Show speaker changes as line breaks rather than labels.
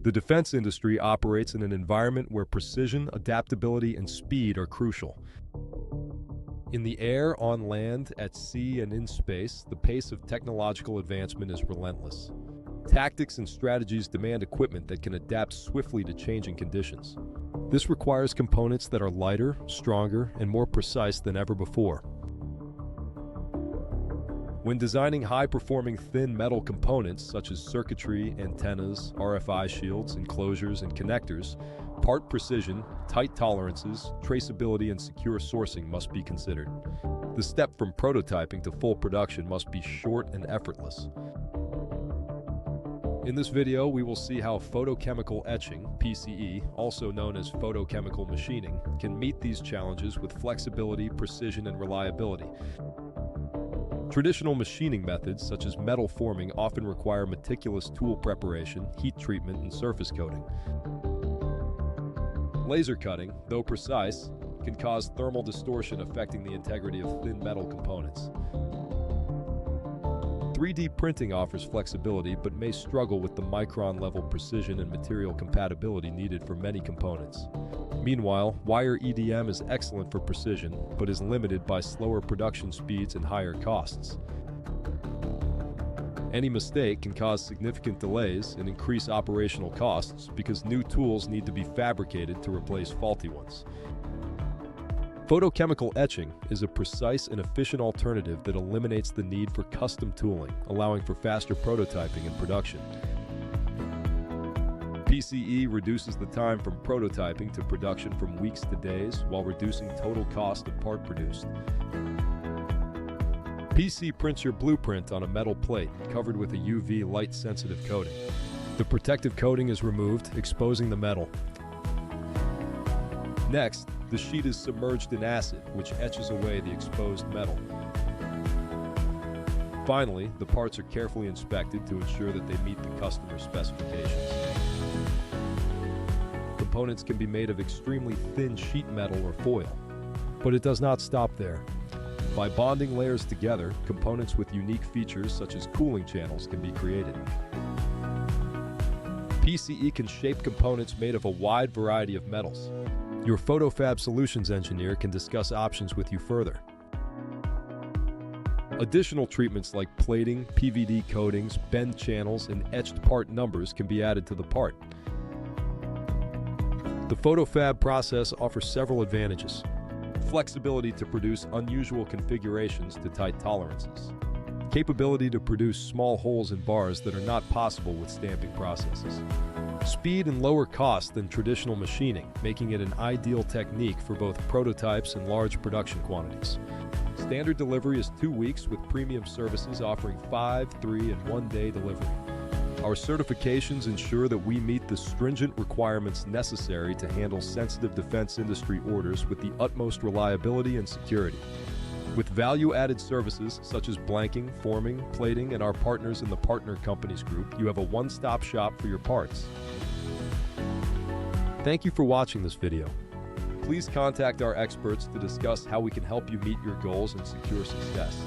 The defense industry operates in an environment where precision, adaptability, and speed are crucial. In the air, on land, at sea, and in space, the pace of technological advancement is relentless. Tactics and strategies demand equipment that can adapt swiftly to changing conditions. This requires components that are lighter, stronger, and more precise than ever before. When designing high-performing thin metal components such as circuitry, antennas, RFI shields, enclosures, and connectors, part precision, tight tolerances, traceability, and secure sourcing must be considered. The step from prototyping to full production must be short and effortless. In this video, we will see how photochemical etching, PCE, also known as photochemical machining, can meet these challenges with flexibility, precision, and reliability. Traditional machining methods, such as metal forming, often require meticulous tool preparation, heat treatment, and surface coating. Laser cutting, though precise, can cause thermal distortion affecting the integrity of thin metal components. 3D printing offers flexibility but may struggle with the micron-level precision and material compatibility needed for many components. Meanwhile, wire EDM is excellent for precision, but is limited by slower production speeds and higher costs. Any mistake can cause significant delays and increase operational costs because new tools need to be fabricated to replace faulty ones. Photochemical etching is a precise and efficient alternative that eliminates the need for custom tooling, allowing for faster prototyping and production. PCE reduces the time from prototyping to production from weeks to days, while reducing total cost of part produced. PC prints your blueprint on a metal plate covered with a UV light-sensitive coating. The protective coating is removed, exposing the metal. Next, the sheet is submerged in acid, which etches away the exposed metal. Finally, the parts are carefully inspected to ensure that they meet the customer's specifications. Components can be made of extremely thin sheet metal or foil, but it does not stop there. By bonding layers together, components with unique features such as cooling channels can be created. PCE can shape components made of a wide variety of metals. Your PhotoFab Solutions engineer can discuss options with you further. Additional treatments like plating, PVD coatings, bend channels, and etched part numbers can be added to the part. The PhotoFab process offers several advantages. Flexibility to produce unusual configurations to tight tolerances. Capability to produce small holes in bars that are not possible with stamping processes. Speed and lower cost than traditional machining, making it an ideal technique for both prototypes and large production quantities. Standard delivery is 2 weeks with premium services offering 5, 3, and 1-day delivery. Our certifications ensure that we meet the stringent requirements necessary to handle sensitive defense industry orders with the utmost reliability and security. With value-added services such as blanking, forming, plating, and our partners in the Partner Companies Group, you have a one-stop shop for your parts. Thank you for watching this video. Please contact our experts to discuss how we can help you meet your goals and secure success.